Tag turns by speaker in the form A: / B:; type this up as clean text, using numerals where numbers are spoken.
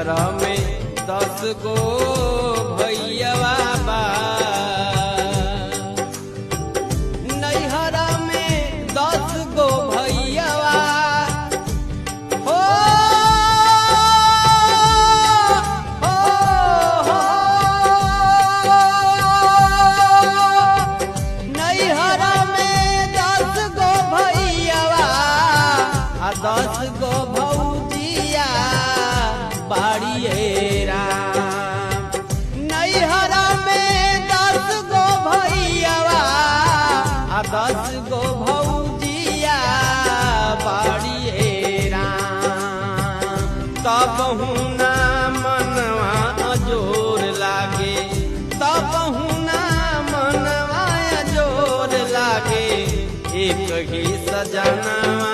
A: नैहर में 10 गो भैया बा। नैहर में 10 गो भैया हो, नैहर में 10 गो भैया 10 गो भौजिया बाड़िए राम। नैहर में 10 गो भैया 10 गो भौजिया बाड़िए राम। तब हुना मनवा जोर लागे, तब हुना मनवा जोर लागे, एक ही सजना